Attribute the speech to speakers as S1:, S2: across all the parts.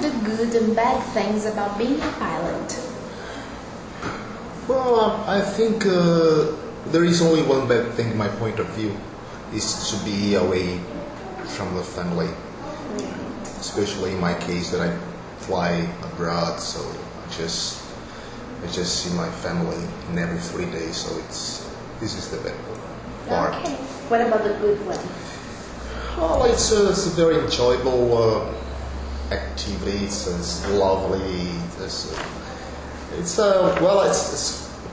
S1: the good and bad things about being a pilot?
S2: Well, I think there is only one bad thing in my point of view, is to be away from the family. Especially in my case that I fly abroad, so I just see my family in every 3 days, so this is the bad part.
S1: Okay. What about the good one?
S2: Well, it's a very enjoyable activity. It's lovely.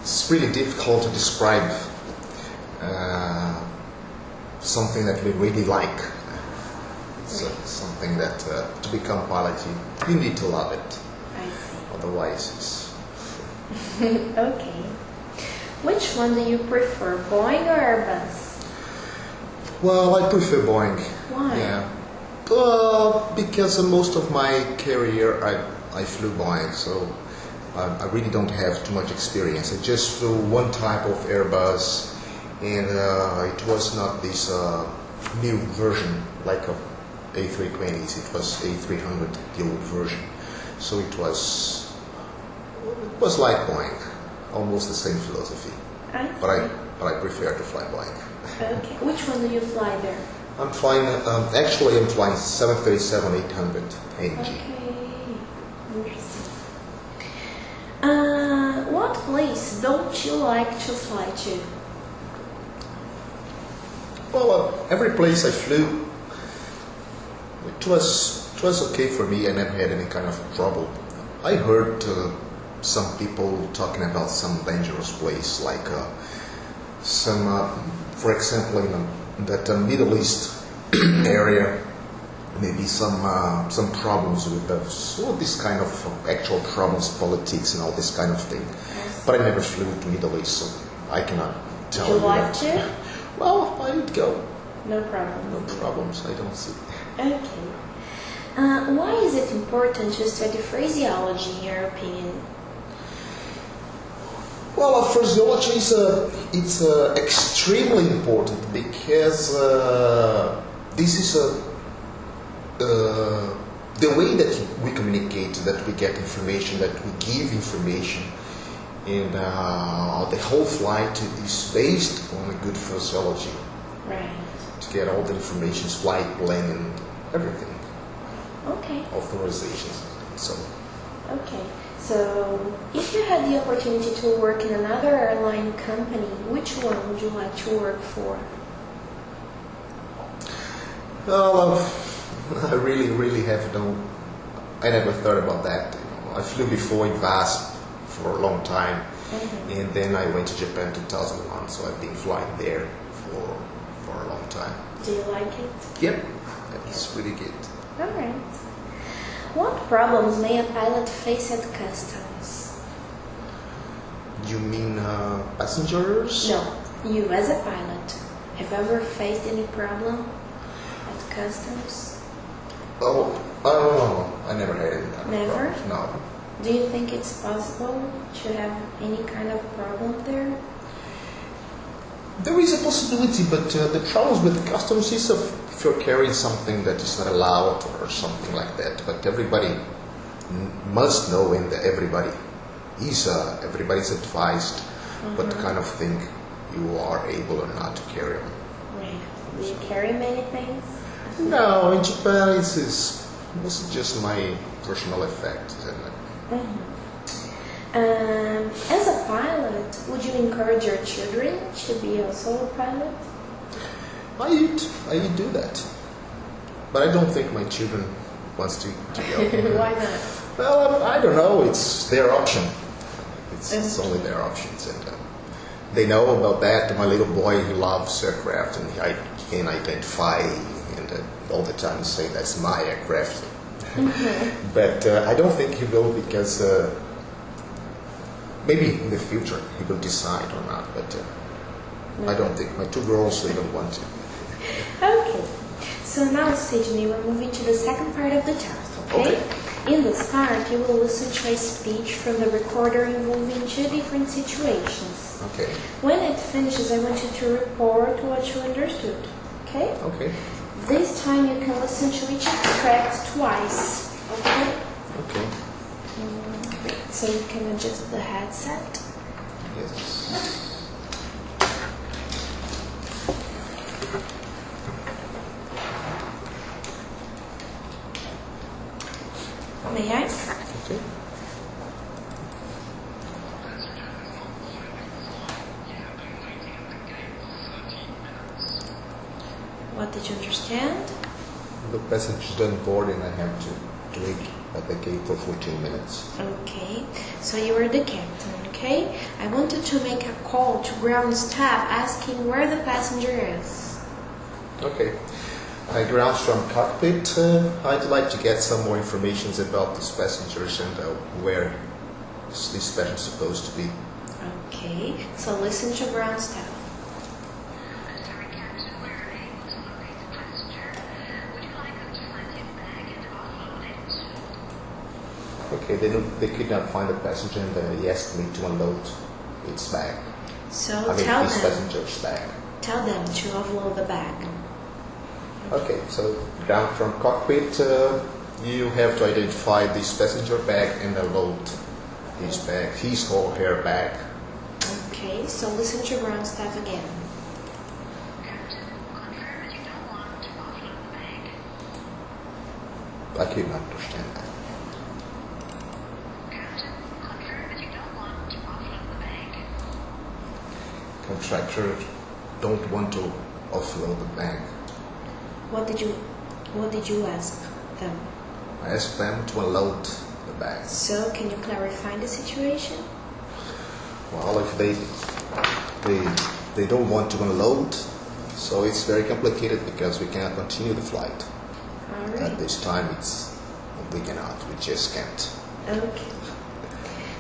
S2: It's really difficult to describe something that we really like. It's something that to become pilot, you need to love it.
S1: I see.
S2: Otherwise, it's
S1: Okay. Which one do you prefer, Boeing or Airbus?
S2: well, I prefer Boeing.
S1: Why?
S2: Yeah. Because most of my career I flew Boeing, so I really don't have too much experience. I just flew one type of Airbus, and it was not this new version like of A320s. It was A300, the old version. So it was like Boeing, almost the same philosophy.
S1: I see.
S2: But I prefer to fly Boeing.
S1: Okay. Which one do you fly there?
S2: I'm flying 737-800 NG.
S1: Okay. Interesting. What place don't you like to fly to?
S2: Well, every place I flew, it was okay for me. I never had any kind of trouble. I heard some people talking about some dangerous place, like for example, in that Middle East area, maybe some problems with this kind of actual problems, politics, and all this kind of thing. But I never flew to Middle East, so I cannot tell you.
S1: Would you like
S2: that.
S1: to?
S2: Well, I would go.
S1: No problem.
S2: No problems. I don't see.
S1: Okay. Why is it important to study phraseology, in your opinion?
S2: Well, phraseology it's extremely important because this is the way that we communicate, that we get information, that we give information, and the whole flight is based on a good phraseology.
S1: Right.
S2: To get all the information, flight plan, and everything.
S1: Okay.
S2: Authorizations. So.
S1: Okay. So, if you had the opportunity to work in another airline company, which one would you like to work for?
S2: Well, I really have I never thought about that. I flew before in VASP for a long time, and then I went to Japan in 2001, so I've been flying there for a long time.
S1: Do you like it?
S2: Yep, it's really good.
S1: All right. What problems may a pilot face at customs?
S2: You mean passengers?
S1: No, you as a pilot. Have you ever faced any problem at customs?
S2: Oh, I don't know. I never had any kind of
S1: Never?
S2: problems. No.
S1: Do you think it's possible to have any kind of problem there?
S2: There is a possibility, but the problems with customs is if you're carrying something that is not allowed or something like that. But everybody must know, and everybody's advised what kind of thing you are able or not to carry on.
S1: Right. Do you carry many things?
S2: No, in Japan this is just my personal effect.
S1: As a pilot, would you encourage your children to be also a pilot?
S2: I do that, but I don't think my children wants to go.
S1: Why not?
S2: Well, I don't know. It's their option. It's only their options, and they know about that. My little boy, he loves aircraft, and he can identify, and all the time say that's my aircraft. But I don't think he will, because maybe in the future he will decide or not. But I don't think my two girls, they don't want to.
S1: Okay. So now, Sidney, we're moving to the second part of the test, okay? In this part, you will listen to a speech from the recorder involving two different situations.
S2: Okay.
S1: When it finishes, I want you to report what you understood, okay?
S2: Okay.
S1: This time you can listen to each extract twice, okay?
S2: Okay.
S1: Great. So you can adjust the headset.
S2: Yes.
S1: May I?
S2: Okay.
S1: What did you understand?
S2: The passage done board and I have to wait at the gate for 14 minutes.
S1: Okay, so you are the captain, okay? I wanted to make a call to ground staff asking where the passenger is.
S2: Okay. I ground from cockpit. I'd like to get some more information about these passengers and where this passenger is supposed to be.
S1: Okay, so listen to ground staff.
S2: Okay, they could not find the passenger and he asked me to unload its bag.
S1: So
S2: this
S1: tell them.
S2: passenger's bag.
S1: Tell them to offload the bag.
S2: Okay, so down from cockpit, you have to identify this passenger bag and unload his bag, his or her bag.
S1: Okay, so listen to ground staff again.
S2: I could not understand that. Contractor don't want to offload the bag.
S1: What did you ask them?
S2: I asked them to unload the bag.
S1: So can you clarify the situation?
S2: Well, if they don't want to unload, so it's very complicated because we cannot continue the flight.
S1: All right.
S2: At this time, we cannot. We just can't.
S1: Okay.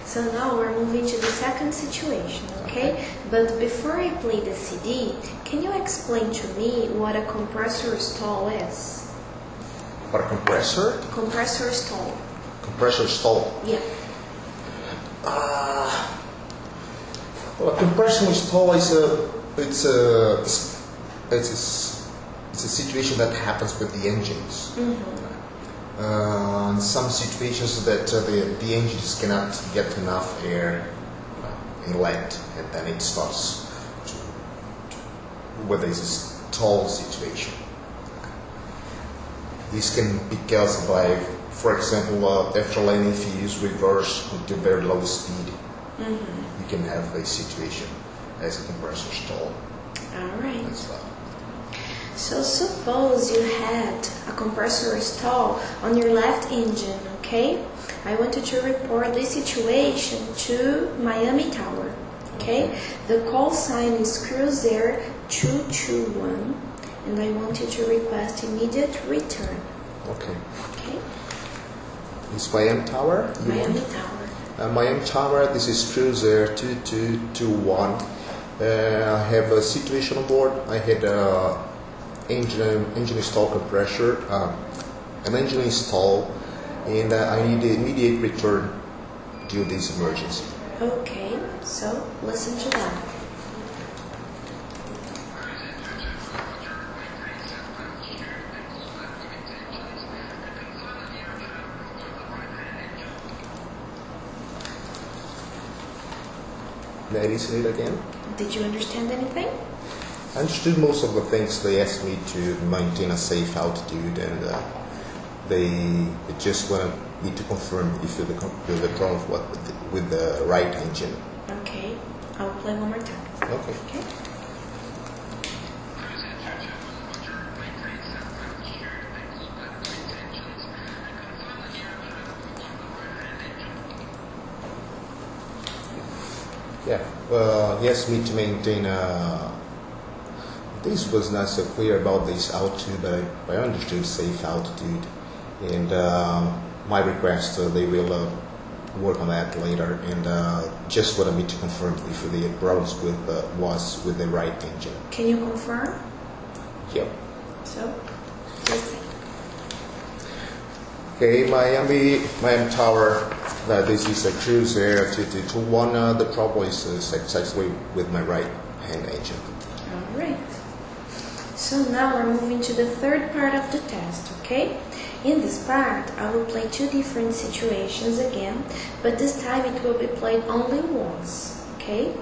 S1: So now we're moving to the second situation, okay? But before I play the CD, can you explain to me what a compressor stall is?
S2: What a compressor?
S1: Compressor stall.
S2: Compressor stall.
S1: Yeah.
S2: Well, a compressor stall is a situation that happens with the engines.
S1: Mm-hmm.
S2: In some situations that the engines cannot get enough air inlet, and then it starts to whether it's a stall situation. This can be caused by, for example, after landing, if you use reverse to very low speed, you can have a situation as a compressor stall.
S1: All right.
S2: As well.
S1: So suppose you had a compressor stall on your left engine, okay? I wanted to report this situation to Miami Tower, okay? The call sign is Cruiser 221, and I want you to request immediate return.
S2: Okay.
S1: Okay?
S2: It's Miami Tower?
S1: Miami Tower.
S2: Miami Tower, this is Cruiser 2221. I have a situation on board. I had engine install compressor, an engine install, and I need immediate return due to this emergency.
S1: Okay, so listen to that.
S2: May I listen it again?
S1: Did you understand anything?
S2: I understood most of the things. They asked me to maintain a safe altitude, and they just wanted me to confirm if the problem with the right engine.
S1: Okay, I'll play one more time.
S2: Okay.
S1: Okay.
S2: Yeah. He asked me to maintain this was not so clear about this altitude, but I understood safe altitude, and my request they will work on that later, and just wanted me to confirm if the problems was with the right engine.
S1: Can you confirm?
S2: Yep.
S1: So, please say.
S2: Okay, Miami Tower. This is a Cruiser 2221. The problem is successfully with my right hand engine.
S1: All right. So now we're moving to the third part of the test, okay? In this part, I will play two different situations again, but this time it will be played only once, okay?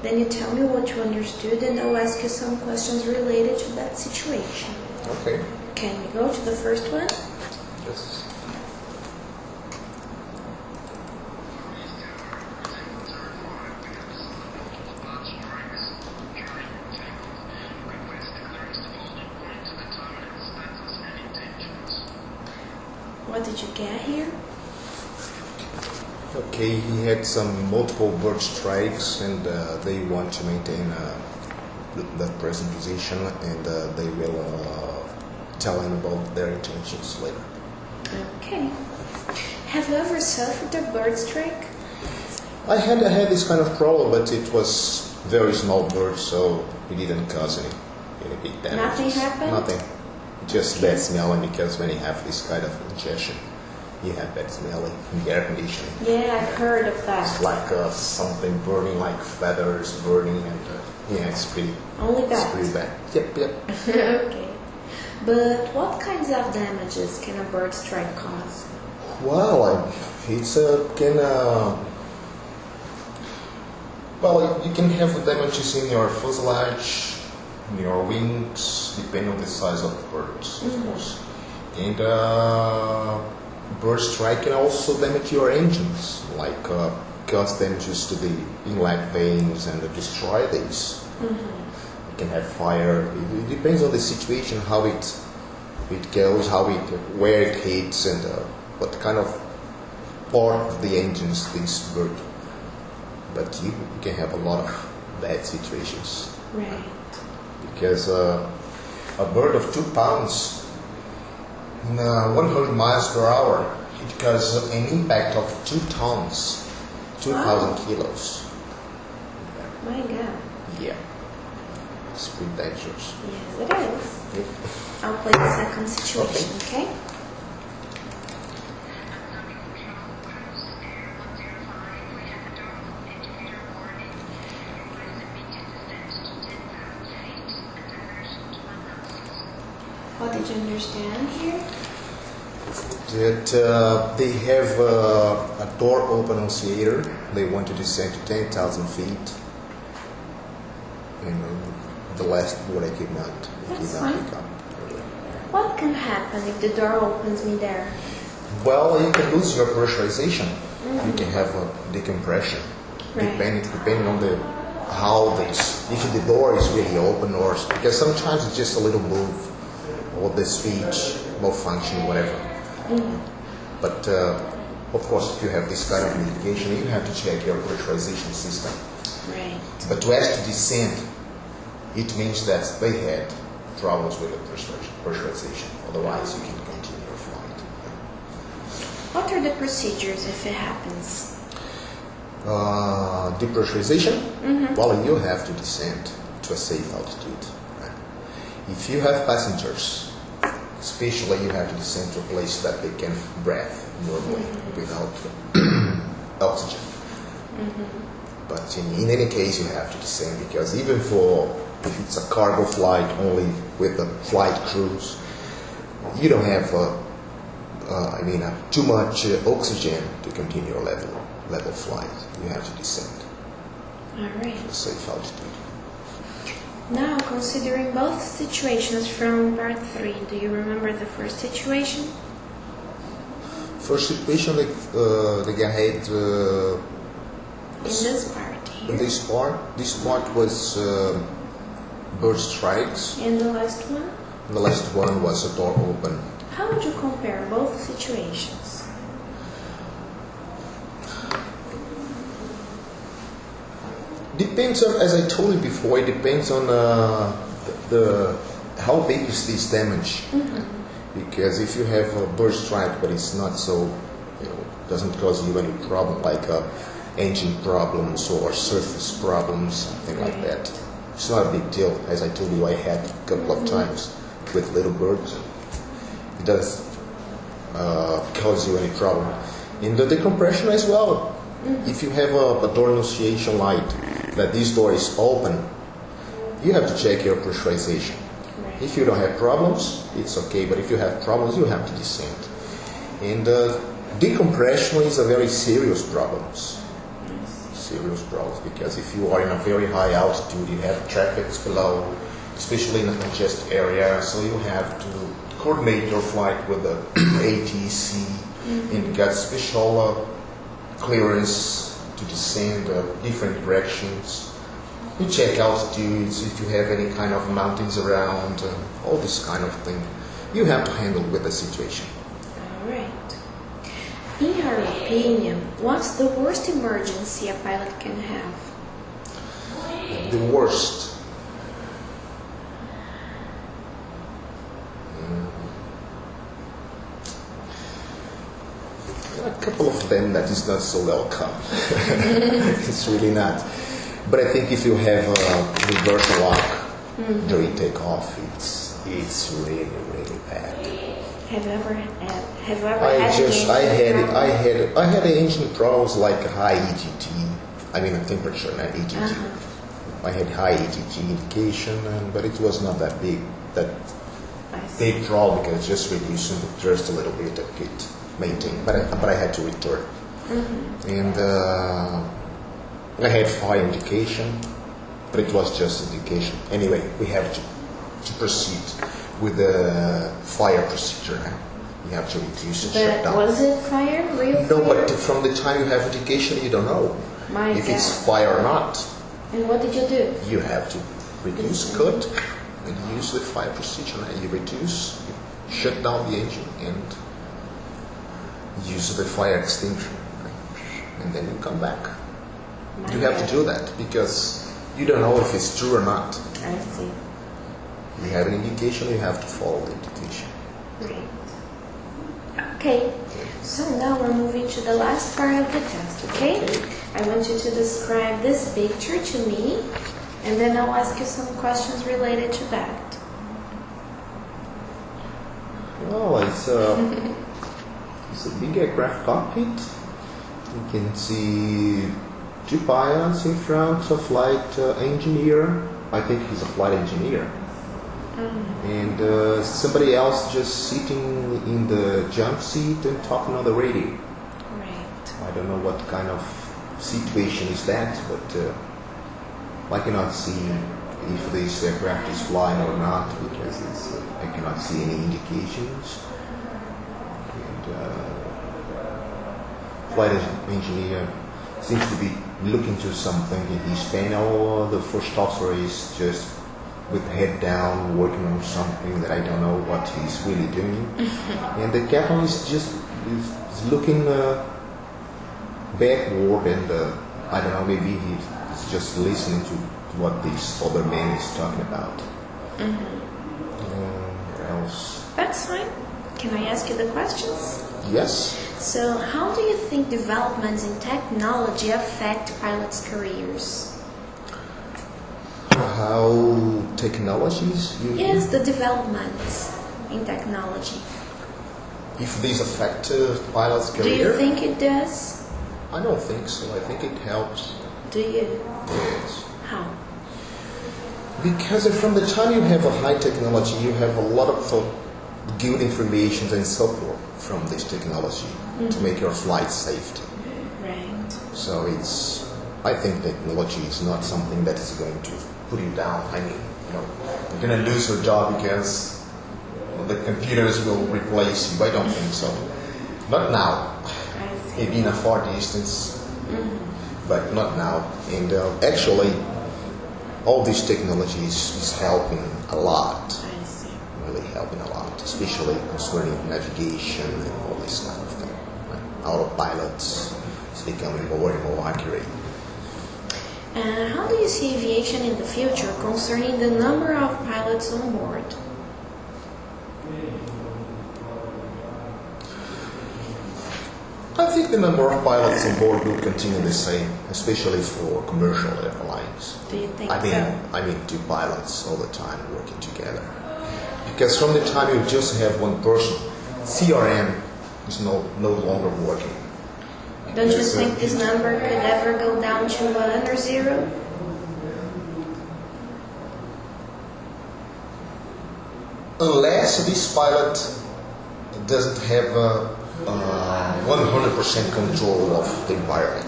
S1: Then you tell me what you understood and I'll ask you some questions related to that situation.
S2: Okay.
S1: Can we go to the first one?
S2: Yes.
S1: What did you get here?
S2: Okay, he had some multiple bird strikes and they want to maintain that present position and they will tell him about their intentions later.
S1: Okay. Have you ever suffered a bird strike?
S2: I had this kind of problem, but it was very small bird, so it didn't cause any big damage.
S1: Nothing happened?
S2: Nothing. Just bad smelling, because when you have this kind of ingestion, you have bad smelling in the air conditioning.
S1: Yeah, I've heard of that.
S2: It's like something burning, like feathers burning, and yeah, it's pretty.
S1: Only that?
S2: It's pretty bad. Yep.
S1: Okay. But what kinds of damages can a bird strike cause?
S2: Well, it's well, you can have damages in your fuselage, in your wings, depending on the size of the birds, of course. And bird strike can also damage your engines, like cause damages to the inlet vanes and destroy these. You can have fire. It depends on the situation, how it goes, where it hits, and what kind of part of the engines this bird. But you can have a lot of bad situations.
S1: Right.
S2: Because a bird of 2 pounds in 100 miles per hour, it causes an impact of 2 tons, 2,000 kilos.
S1: My God.
S2: Yeah. It's pretty dangerous.
S1: Yes, it is.
S2: Yep.
S1: I'll play the second situation, okay? What did you understand here?
S2: That they have a door open annunciator. They want to descend to 10,000 feet. And the last word I could not pick up.
S1: What can happen if the door opens me there?
S2: Well, you can lose your pressurization. You can have a decompression, depending on if the door is really open, or because sometimes it's just a little move, or the speech malfunction, whatever. But of course, if you have this kind of mitigation, you have to check your pressurization system.
S1: Right.
S2: But to ask to descend, it means that they had troubles with the pressurization. Otherwise, you can continue your flight.
S1: What are the procedures if it happens?
S2: Depressurization? Well, you have to descend to a safe altitude. If you have passengers, especially you have to descend to a place that they can breathe normally without oxygen. But in any case, you have to descend, because even if it's a cargo flight only with the flight crews, you don't have too much oxygen to continue your level flight. You have to descend
S1: All right.
S2: to a safe altitude.
S1: Now, considering both situations from part 3, do you remember the first situation?
S2: First situation, the guy had
S1: In this part here.
S2: This part was bird strikes.
S1: And the last one?
S2: The last one was a door open.
S1: How would you compare both situations?
S2: Depends on, as I told you before, it depends on how big is this damage. Because if you have a bird strike, but it's not so, doesn't cause you any problem, like engine problems or surface problems, something like that. It's not a big deal. As I told you, I had a couple of times with little birds. It doesn't cause you any problem. In the decompression as well, if you have a door annunciation light that this door is open, you have to check your pressurization.
S1: Right.
S2: If you don't have problems, it's okay. But if you have problems, you have to descend. And decompression is a very serious problem. Serious problems, because if you are in a very high altitude, you have traffic below, especially in a congested area, so you have to coordinate your flight with the ATC and get special clearance to descend different directions. You check altitudes, if you have any kind of mountains around, all this kind of thing. You have to handle with the situation.
S1: All right. In your opinion, what's the worst emergency a pilot can have?
S2: The worst. A couple of them that is not so welcome. It's really not. But I think if you have a reversal lock during takeoff, it's really, really bad.
S1: Have you ever had
S2: I had an engine problems like high EGT. I mean a temperature, not EGT. I had high EGT indication, but it was not that big problem, because just reducing the thrust a little bit, I could maintain. But I had to return. And I had fire indication, but it was just indication. Anyway, we have to proceed with the fire procedure now. You have to reduce and shut down.
S1: Was it fire? Real fire?
S2: No, but from the time you have indication, you don't know if it's fire or not.
S1: And what did you do?
S2: You have to reduce, cut, and use the fire procedure. And you reduce, you shut down the engine, and use the fire extinguisher. And then you come back. You have to do that, because you don't know if it's true or not.
S1: I see.
S2: You have an indication, you have to follow the indication.
S1: Great. Okay, so now we're moving to the last part of the test, okay? I want you to describe this picture to me, and then I'll ask you some questions related to that.
S2: Well, it's a big aircraft cockpit. You can see two pilots in front, a flight engineer. I think he's a flight engineer. And somebody else just sitting in the jump seat and talking on the radio.
S1: Right.
S2: I don't know what kind of situation is that, but I cannot see if this aircraft is flying or not, because I cannot see any indications. And flight engineer seems to be looking to something in his panel. The first officer is just with head down, working on something that I don't know what he's really doing. And the captain is just looking backward, and I don't know, maybe he's just listening to what this other man is talking about. What else?
S1: That's fine. Can I ask you the questions?
S2: Yes.
S1: So, how do you think developments in technology affect pilots' careers?
S2: How technologies?
S1: Yes, the developments in technology.
S2: If these affect pilots' career?
S1: Do you think it does?
S2: I don't think so. I think it helps.
S1: Do you?
S2: Yes.
S1: How?
S2: Because from the time you have a high technology, you have a lot of good information and support from this technology to make your flight safe.
S1: Right.
S2: So I think technology is not something that is going to put you down. I mean, you're going to lose your job because the computers will replace you. I don't think so. Not now. Maybe in a far distance, but not now. And actually, all these technologies is helping a lot.
S1: I see.
S2: Really helping a lot, especially concerning navigation and all this kind of thing. Autopilots is becoming more and more accurate.
S1: How do you see aviation in the future concerning the number of pilots on board?
S2: I think the number of pilots on board will continue the same, especially for commercial airlines.
S1: Do you think
S2: I mean, two pilots all the time working together. Because from the time you just have one person, CRM is no longer working.
S1: Don't you think this number could ever go down to under zero?
S2: unless this pilot doesn't have 100% control of the environment.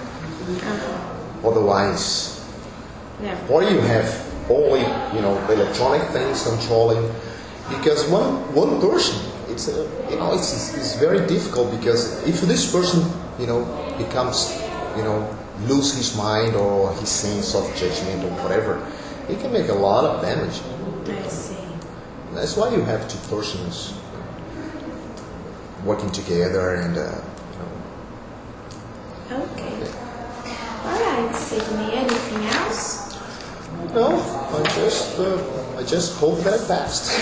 S2: Otherwise, or you have only electronic things controlling, because one person, it's very difficult, because if this person becomes lose his mind or his sense of judgment or whatever, it can make a lot of damage.
S1: I see.
S2: That's why you have two persons working together and
S1: Okay. All right, Sidney. Anything else?
S2: No, I just hope that I passed.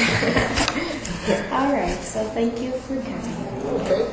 S1: All right. So thank you for coming.
S2: Okay.